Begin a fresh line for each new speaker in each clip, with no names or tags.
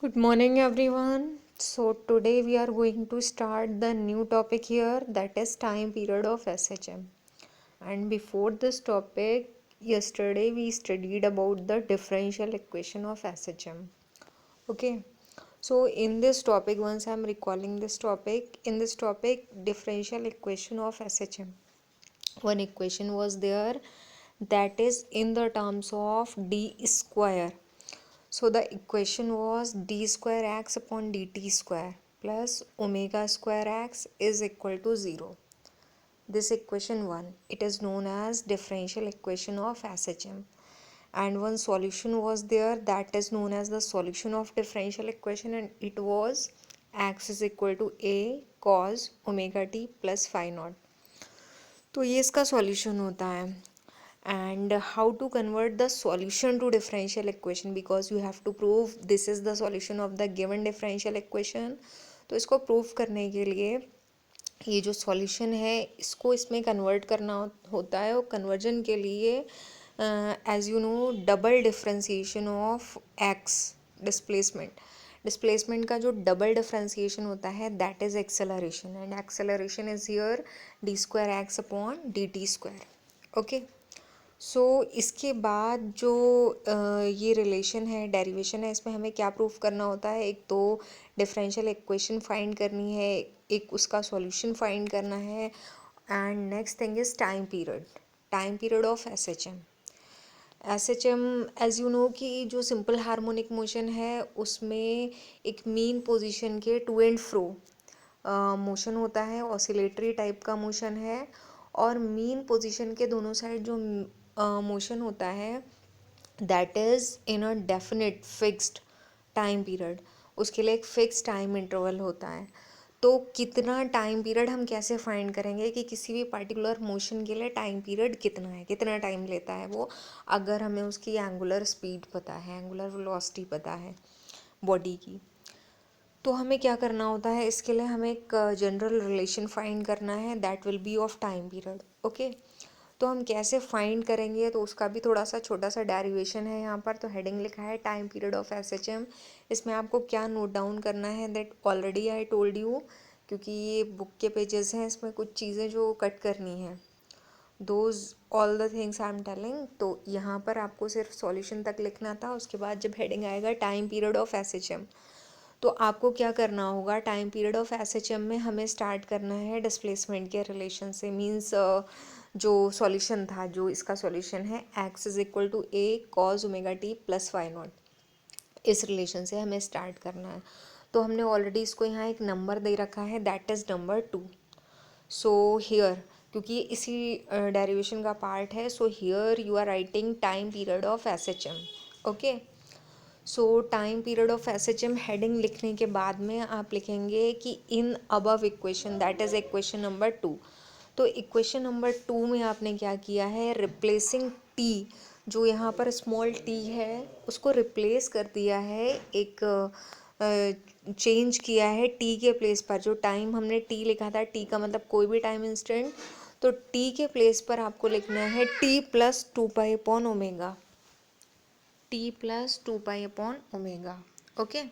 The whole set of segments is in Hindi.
Good morning, everyone. So, today we are going to start the new topic here, that is time period of SHM. And before this topic, yesterday we studied about the differential equation of SHM. Okay, so in this topic, once I'm recalling this topic, in this topic, differential equation of SHM, one equation was there, that is in the terms of d square. So the equation was d square x upon dt square plus omega square x is equal to 0. This equation 1, it is known as differential equation of SHM. And one solution was there, that is known as the solution of differential equation, and it was x is equal to a cos omega t plus phi naught. तो ये इसका सॉल्यूशन होता है. And how to convert the solution to differential equation, because you have to prove this is the solution of the given differential equation. तो इसको प्रूव करने के लिए ये जो सॉल्यूशन है इसको इसमें कन्वर्ट करना होता है, और कन्वर्जन के लिए as you know double differentiation of X displacement का जो डबल डिफ्रेंसिएशन होता है that is acceleration, and acceleration is here d square x upon d t square. Okay, so इसके बाद जो ये रिलेशन है, डेरिवेशन है, इसमें हमें क्या प्रूफ करना होता है, एक तो डिफरेंशियल इक्वेशन फाइंड करनी है, एक उसका सॉल्यूशन फाइंड करना है, and next thing is time period of S H M as you know कि जो सिंपल हार्मोनिक मोशन है उसमें एक मीन पोजीशन के टू एंड फ्रो मोशन होता है, ऑसिलेटरी टाइप का मोशन है, और मीन पोजीशन के दोनों साइड जो मोशन होता है that is in a definite fixed time period. उसके लिए एक फिक्स टाइम इंटरवल होता है. तो कितना टाइम पीरियड हम कैसे फाइंड करेंगे कि किसी भी पर्टिकुलर मोशन के लिए टाइम पीरियड कितना है, कितना टाइम लेता है वो, अगर हमें उसकी एंगुलर स्पीड पता है, एंगुलर वेलोसिटी पता है बॉडी की. तो हमें क्या करना होता है, इसके लिए हमें एक जनरल रिलेशन फाइंड करना है that will be of time period. Okay, तो हम कैसे फाइंड करेंगे, तो उसका भी थोड़ा सा छोटा सा डेरिवेशन है यहाँ पर. तो हेडिंग लिखा है टाइम पीरियड ऑफ SHM. इसमें आपको क्या नोट डाउन करना है, that already I told you, क्योंकि ये बुक के पेजेस हैं, इसमें कुछ चीज़ें जो कट करनी है, those all the things I am telling. तो यहाँ पर आपको सिर्फ सॉल्यूशन तक लिखना था. उसके बाद जब हेडिंग आएगा टाइम पीरियड ऑफ SHM, तो आपको क्या करना होगा, टाइम पीरियड ऑफ SHM में हमें स्टार्ट करना है डिस्प्लेसमेंट के रिलेशन से. मीन्स जो सॉल्यूशन था, जो इसका सॉल्यूशन है x is equal to A cos omega T plus y naught, इस रिलेशन से हमें स्टार्ट करना है. तो हमने ऑलरेडी इसको यहाँ एक नंबर दे रखा है that is number 2. So here, क्योंकि इसी डेरिवेशन का पार्ट है, so here you are writing time period of SHM. Okay, so time period of SHM heading लिखने के बाद में आप लिखेंगे कि in above equation, that is equation number 2. तो इक्वेशन नंबर 2 में आपने क्या किया है, रिप्लेसिंग टी, जो यहाँ पर स्मॉल टी है उसको रिप्लेस कर दिया है, एक चेंज किया है टी के प्लेस पर. जो टाइम हमने टी लिखा था, टी का मतलब कोई भी टाइम इंस्टेंट, तो टी के प्लेस पर आपको लिखना है T plus two pi upon omega, T plus two pi upon omega. Okay,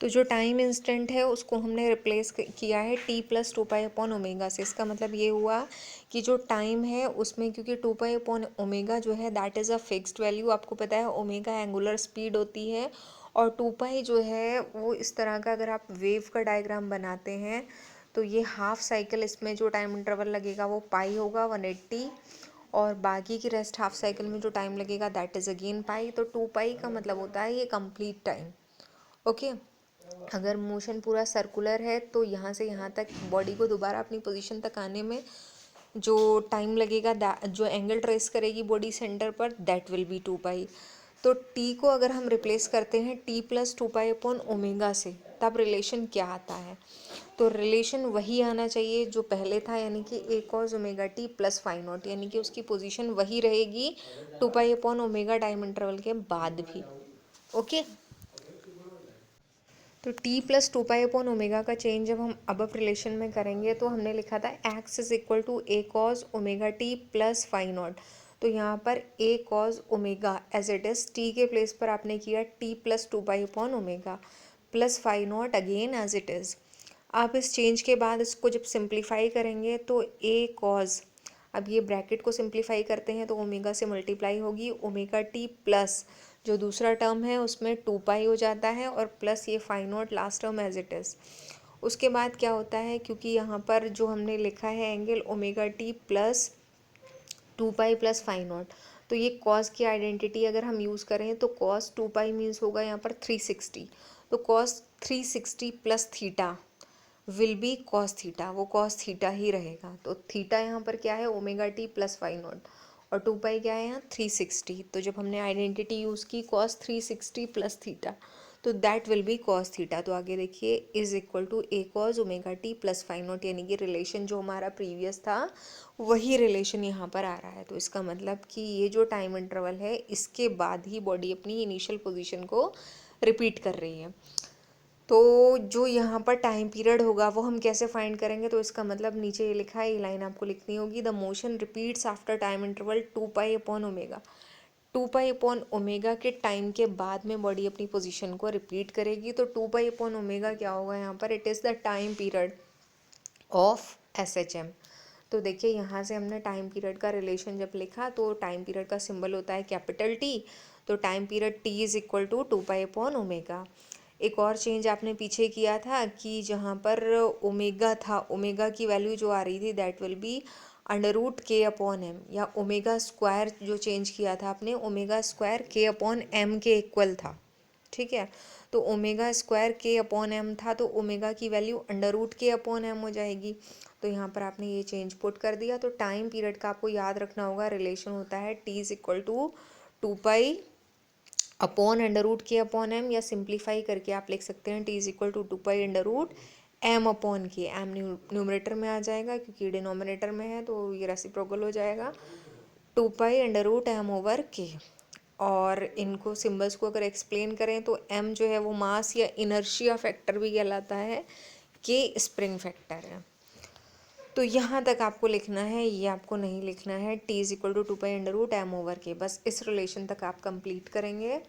तो जो टाइम इंस्टेंट है उसको हमने रिप्लेस किया है T plus two pi upon omega से. इसका मतलब ये हुआ कि जो टाइम है उसमें, क्योंकि टू पाई अपॉन ओमेगा जो है that is a fixed value, आपको पता है ओमेगा एंगुलर स्पीड होती है, और टू पाई जो है वो इस तरह का, अगर आप वेव का डायग्राम बनाते हैं तो ये हाफ साइकिल, इसमें जो टाइम इंटरवल लगेगा वो पाई होगा 180, और बाकी की रेस्ट हाफ साइकिल में जो टाइम लगेगा दैट इज़ अगेन पाई. तो टू पाई का मतलब होता है ये कंप्लीट टाइम. ओके, अगर मोशन पूरा सर्कुलर है तो यहाँ से यहाँ तक बॉडी को दोबारा अपनी पोजीशन तक आने में जो टाइम लगेगा, जो एंगल ट्रेस करेगी बॉडी सेंटर पर, दैट विल बी टू पाई. तो टी को अगर हम रिप्लेस करते हैं T plus two pi upon omega से, तब रिलेशन क्या आता है, तो रिलेशन वही आना चाहिए जो पहले था, यानी कि A cos omega T plus phi naught, यानी कि उसकी पोजीशन वही रहेगी two pi upon omega time interval के बाद भी. ओके, तो t plus two pi upon omega का चेंज जब हम अबव रिलेशन में करेंगे, तो हमने लिखा था x is equal to A cos omega T plus phi naught. तो यहाँ पर a cos omega as it is t के प्लेस पर आपने किया t plus 2 pi upon omega plus phi naught again as it is. आप इस चेंज के बाद इसको जब सिंप्लीफाई करेंगे तो a cos, अब ये ब्रैकेट को सिंप्लीफाई करते हैं तो ओमेगा से मल्टीप्लाई होगी ओमेगा टी प्लस जो दूसरा टर्म है उसमें 2 पाई हो जाता है और प्लस ये phi naught last term as it is. उसके बाद क्या होता है, क्योंकि यहाँ पर जो हमने लिखा है angle omega T plus 2 pi plus phi naught, तो ये कॉस की आइडेंटिटी अगर हम यूज़ करें तो कॉस 2 पाई मीन्स होगा यहाँ पर 360, तो cos 360 plus theta will be cos theta, वो कॉस थीटा ही रहेगा। तो थीटा यहाँ पर क्या है omega T plus phi naught और 2 पाई क्या है यहाँ 360, तो जब हमने आइडेंटिटी यूज़ की कॉस 360 प्लस थीटा तो that will be cos theta. तो आगे देखिए is equal to a cos omega T plus phi naught, यानी कि रिलेशन जो हमारा प्रीवियस था वही रिलेशन यहाँ पर आ रहा है। तो इसका मतलब कि ये जो टाइम इंटरवल है इसके बाद ही बॉडी अपनी इनिशियल पोजीशन को रिपीट कर रही है। तो जो यहाँ पर टाइम पीरियड होगा वो हम कैसे फाइंड करेंगे, तो इसका मतलब नीचे ये लिखा है, ये लाइन आपको लिखनी होगी, the motion repeats after time interval 2 pi upon omega. 2 pi upon omega के टाइम के बाद में बॉडी अपनी पोजीशन को रिपीट करेगी। तो 2 पाई अपॉन ओमेगा क्या होगा यहाँ पर, it is the time period of SHM। तो देखिए यहाँ से हमने टाइम पीरियड का रिलेशन जब लिखा तो टाइम पीरियड का सिंबल होता है कैपिटल T, तो time period T is equal to 2 pi upon omega. एक और चेंज आपने पीछे किया था कि जहाँ पर ओमेगा था, ओमेगा की वैल्यू जो आ रही थी दैट विल बी √k/m, या ओमेगा स्क्वायर जो चेंज किया था आपने, ओमेगा स्क्वायर k/m के इक्वल था, ठीक है। तो ओमेगा स्क्वायर k/m था तो ओमेगा की वैल्यू √k/m हो जाएगी। तो यहाँ पर आपने ये चेंज पुट कर दिया। तो टाइम पीरियड का आपको याद रखना होगा, रिलेशन होता है t is equal to 2 pi upon √k/m, या सिंप्लीफाई करके आप लिख सकते हैं t is equal to 2 pi √m/k। m numerator में आ जाएगा क्योंकि डिनोमिनेटर में है तो ये रेसिप्रोकल हो जाएगा 2 पाई √m/k। और इनको सिंबल्स को अगर एक्सप्लेन करें तो m जो है वो मास या इनर्शिया फैक्टर भी कहलाता है, k स्प्रिंग फैक्टर है। तो यहाँ तक आपको लिखना है, ये आपको नहीं लिखना है, t is equal to 2 pi √m/k, बस इस रिलेशन तक आप कंप्लीट करेंगे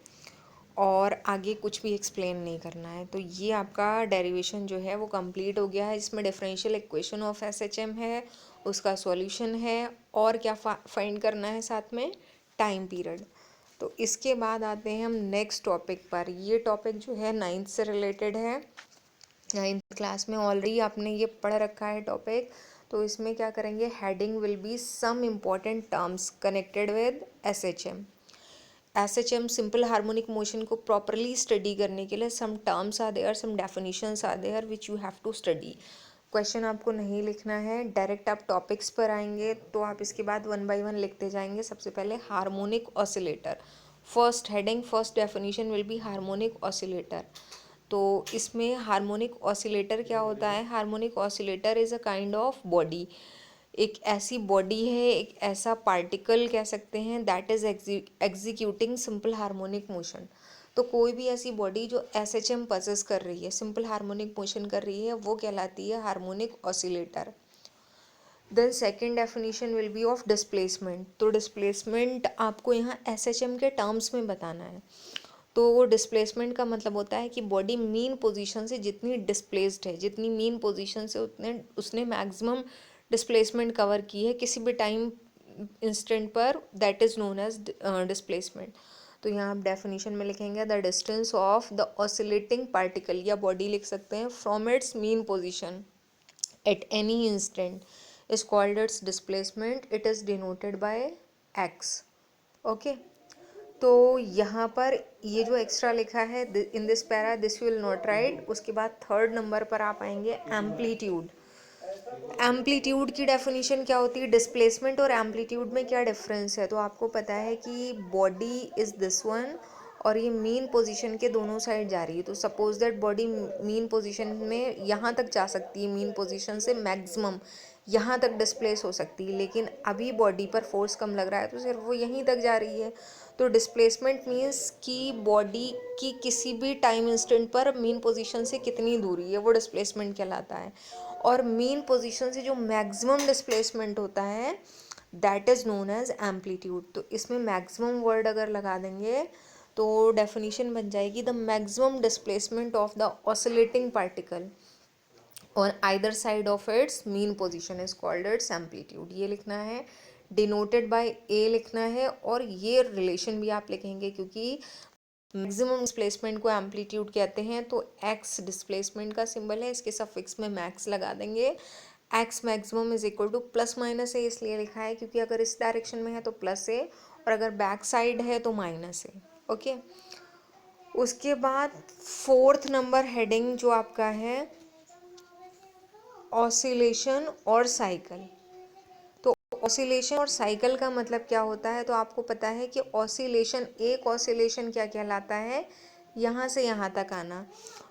और आगे कुछ भी एक्सप्लेन नहीं करना है। तो ये आपका डेरिवेशन जो है वो कंप्लीट हो गया है, जिसमें डिफरेंशियल इक्वेशन ऑफ SHM है, उसका सॉल्यूशन है और क्या फाइंड करना है साथ में, टाइम पीरियड। तो इसके बाद आते हैं हम नेक्स्ट टॉपिक पर। ये टॉपिक जो है 9th से रिलेटेड है, 9th क्लास में ऑलरेडी आपने ये पढ़ रखा है टॉपिक। तो इसमें क्या करेंगे, heading will be some important terms connected with SHM simple harmonic motion को प्रॉपरली स्टडी करने के लिए some terms are there, some definitions are there which you have to study. Question आपको नहीं लिखना है, डायरेक्ट आप टॉपिक्स पर आएंगे तो आप इसके बाद 1 बाय 1 लिखते जाएंगे। सबसे पहले harmonic oscillator, first heading first definition will B harmonic oscillator. तो इसमें हार्मोनिक ऑसिलेटर क्या होता है, harmonic oscillator is a kind of body, एक ऐसी बॉडी है, एक ऐसा पार्टिकल कह सकते हैं that is executing simple harmonic motion. तो कोई भी ऐसी बॉडी जो SHM पजेस कर रही है, सिंपल हार्मोनिक मोशन कर रही है, वो कहलाती है harmonic oscillator. Then second definition will be of displacement. तो डिस्प्लेसमेंट आपको यहाँ SHM के टर्म्स में बताना है। तो डिस्प्लेसमेंट का मतलब होता है कि बॉडी मीन पोजीशन से जितनी डिस्प्लेस्ड है, जितनी मीन पोजीशन से उतने उसने मैक्सिमम डिस्प्लेसमेंट कवर की है किसी भी टाइम इंस्टेंट पर, that is known as displacement. तो यहाँ आप डेफिनेशन में लिखेंगे the distance of the oscillating particle या बॉडी लिख सकते हैं from its mean position at any instant is called its displacement, it is denoted by x। Okay, तो यहाँ पर ये जो एक्स्ट्रा लिखा है in this para this will not write. उसके बाद थर्ड नंबर पर आप आएंगे एम्पलीट्यूड। एम्पलीट्यूड की डेफिनेशन क्या होती है, डिस्प्लेसमेंट और एम्पलीट्यूड में क्या डिफरेंस है। तो आपको पता है कि बॉडी इज़ दिस वन और ये मीन पोजीशन के दोनों साइड जा रही है। तो suppose that body mean position में यहाँ तक जा सकती है, मीन पोजीशन से मैक्सिमम यहाँ तक डिस्प्लेस हो सकती है, लेकिन अभी बॉडी पर फोर्स कम लग रहा है तो सिर्फ वो यहीं तक जा रही है। तो डिस्प्लेसमेंट मीन्स कि बॉडी की किसी भी टाइम इंस्टेंट पर मीन पोजीशन से कितनी दूरी है, वो डिस्प्लेसमेंट कहलाता है। और मीन पोजीशन से जो मैक्सिमम डिस्प्लेसमेंट होता है that is known as amplitude. तो इसमें मैक्सिमम वर्ड अगर लगा देंगे तो डेफिनेशन बन जाएगी the maximum displacement of the oscillating particle on either side of its mean position is called its amplitude। ये लिखना है, denoted by a लिखना है, और ये रिलेशन भी आप लिखेंगे क्योंकि मैक्सिमम डिस्प्लेसमेंट को एम्पलीट्यूड कहते हैं। तो x डिस्प्लेसमेंट का सिंबल है, इसके सफिक्स में मैक्स लगा देंगे। x maximum is equal to plus minus A, इसलिए लिखा है क्योंकि अगर इस डायरेक्शन में है तो प्लस ए, और अगर बैक साइड है तो माइनस ए। ओके, उसके बाद फोर्थ नंबर हेडिंग जो आपका है ऑसिलेशन और साइकिल। तो ऑसिलेशन और साइकिल का मतलब क्या होता है, तो आपको पता है कि ऑसिलेशन, एक ऑसिलेशन क्या कहलाता है, यहाँ से यहाँ तक आना।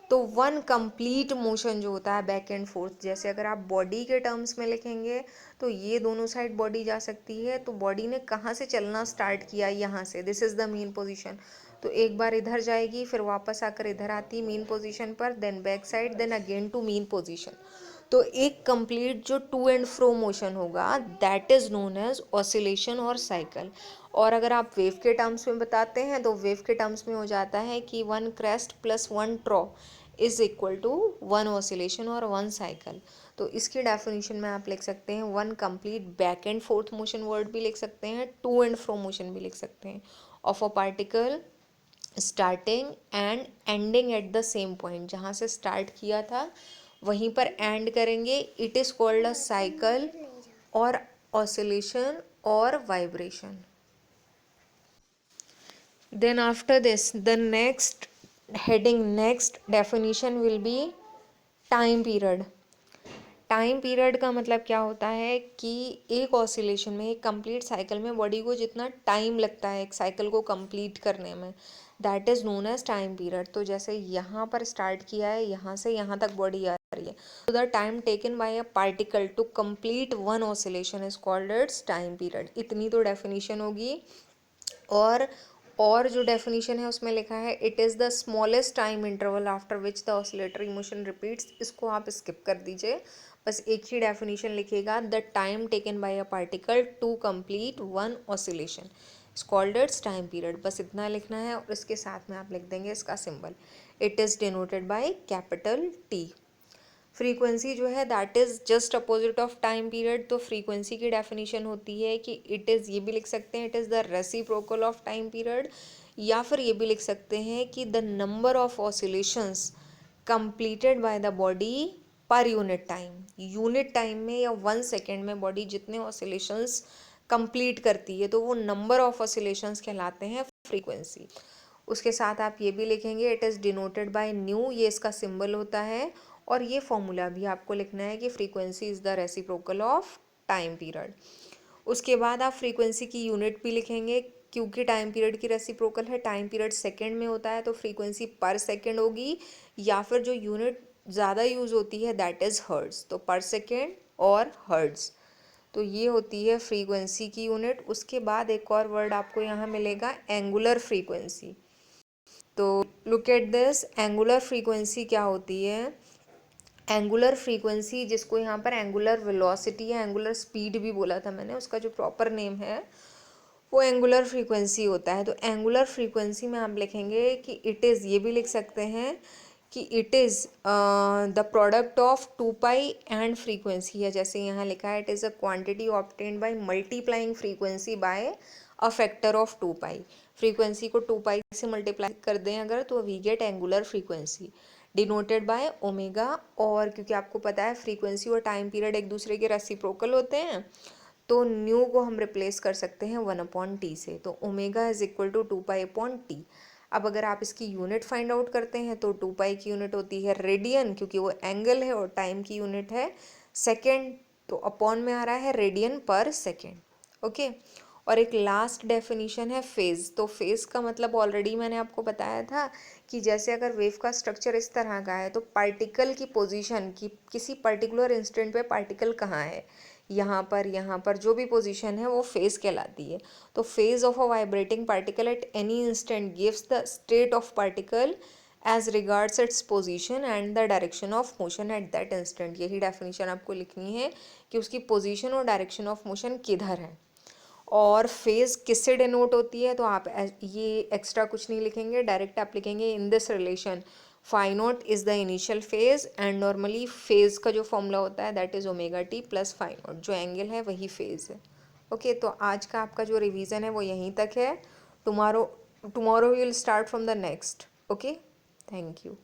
तो वन कंप्लीट मोशन जो होता है बैक एंड फोर्थ, जैसे अगर आप बॉडी के टर्म्स में लिखेंगे तो ये दोनों साइड बॉडी जा सकती है। तो बॉडी ने कहाँ से चलना स्टार्ट किया, यहाँ से, this is the mean position. तो एक बार इधर जाएगी, फिर वापस आकर इधर आती मीन पोजीशन पर, then back side, then again to mean position. तो एक कंप्लीट जो टू एंड फ्रो मोशन होगा that is known as oscillation और साइकिल। और अगर आप वेव के टर्म्स में बताते हैं तो वेव के टर्म्स में हो जाता है कि one crest plus one trough is equal to one oscillation और वन साइकिल। तो इसकी डेफिनेशन में आप लिख सकते हैं one complete back and forth motion, word भी लिख सकते हैं, टू एंड फ्रो मोशन भी लिख सकते हैं, of a particle starting and ending at the same point. जहाँ से स्टार्ट किया था वहीं पर एंड करेंगे, it is called a cycle और ऑसिलेशन और vibration. Then after this, the next heading, next definition will be time period। Time period का मतलब क्या होता है कि एक ऑसिलेशन में, एक कंप्लीट साइकिल में बॉडी को जितना टाइम लगता है एक साइकिल को कंप्लीट करने में, that is known as time period. तो जैसे यहाँ पर स्टार्ट किया है, यहाँ से यहाँ तक बॉडी आ रही है, तो the time taken by a particle to complete one oscillation is called its time period. इतनी तो डेफिनेशन होगी। और जो डेफिनेशन है उसमें लिखा है it is the smallest time interval after which the oscillatory motion repeats. इसको आप स्किप कर दीजिए, बस एक ही डेफिनेशन लिखिएगा, the time taken by a particle to complete one oscillation is called its time period. बस इतना लिखना है, और इसके साथ में आप लिख देंगे इसका symbol, it is denoted by capital T. Frequency जो है that is just opposite of time period. तो फ्रीक्वेंसी की डेफिनेशन होती है कि इट इज़, ये भी लिख सकते हैं it is the reciprocal of time period, या फिर ये भी लिख सकते हैं कि the number of oscillations completed by the body per unit time. Unit time में या 1 सेकेंड में बॉडी जितने ऑसिलेशंस कंप्लीट करती है तो वो नंबर ऑफ ऑसिलेशंस कहलाते हैं फ्रीक्वेंसी। उसके साथ आप ये भी लिखेंगे it is denoted bye new, ये इसका सिंबल होता है। और ये फॉर्मूला भी आपको लिखना है कि frequency is the reciprocal of time period. उसके बाद आप फ्रीक्वेंसी की यूनिट भी लिखेंगे, क्योंकि टाइम पीरियड की रेसिप्रोकल है, टाइम पीरियड सेकंड में होता है तो फ्रीक्वेंसी पर सेकंड होगी, या फिर जो यूनिट ज़्यादा यूज़ होती है दैट इज़ हर्ट्ज़, तो पर सेकंड और हर्ट्ज़। तो ये होती है फ्रीक्वेंसी की यूनिट। उसके बाद एक और वर्ड आपको यहाँ मिलेगा एंगुलर फ्रीक्वेंसी। तो look at this, angular frequency क्या होती है। एंगुलर फ्रीक्वेंसी, जिसको यहाँ पर एंगुलर वेलोसिटी या एंगुलर स्पीड भी बोला था मैंने, उसका जो प्रॉपर नेम है वो एंगुलर फ्रीक्वेंसी होता है। तो एंगुलर फ्रीक्वेंसी में आप लिखेंगे कि इट इज़, ये भी लिख सकते हैं कि it is the product of 2 pi and frequency है। जैसे यहाँ लिखा है it is a quantity obtained by multiplying frequency by a factor of 2 pi. Frequency को 2 पाई से मल्टीप्लाई कर दें अगर, तो we get angular frequency denoted by omega. और क्योंकि आपको पता है फ्रीक्वेंसी और टाइम पीरियड एक दूसरे के रेसिप्रोकल होते हैं, तो न्यू को हम रिप्लेस कर सकते हैं 1/t से। तो ओमेगा इज इक्वल टू 2 पाई/t। अब अगर आप इसकी यूनिट फाइंड आउट करते हैं तो 2 पाई की यूनिट होती है रेडियन, क्योंकि वो एंगल है, और टाइम की यूनिट है सेकेंड, तो अपॉन में आ रहा है रेडियन पर सेकेंड। ओके, और एक लास्ट डेफिनेशन है फेज़। तो फेज़ का मतलब ऑलरेडी मैंने आपको बताया था कि जैसे अगर वेव का स्ट्रक्चर इस तरह का है तो पार्टिकल की पोजीशन की, किसी पर्टिकुलर इंस्टेंट पे पार्टिकल कहाँ है, यहाँ पर जो भी पोजीशन है वो फेज़ कहलाती है। तो phase of a vibrating particle at any instant gives the state of particle as regards its position and the direction of motion at that instant. यही डेफिनेशन आपको लिखनी है कि उसकी पोजीशन और डायरेक्शन ऑफ मोशन किधर है। और फेज किससे डिनोट होती है, तो आप ये एक्स्ट्रा कुछ नहीं लिखेंगे, डायरेक्ट आप लिखेंगे in this relation phi naught is the initial phase and normally phase का जो फॉर्मूला होता है that is omega T plus phi naught, जो एंगल है वही फेज है। ओके, तो आज का आपका जो रिवीजन है वो यहीं तक है। Tomorrow tomorrow we will start from the next. Okay, thank you.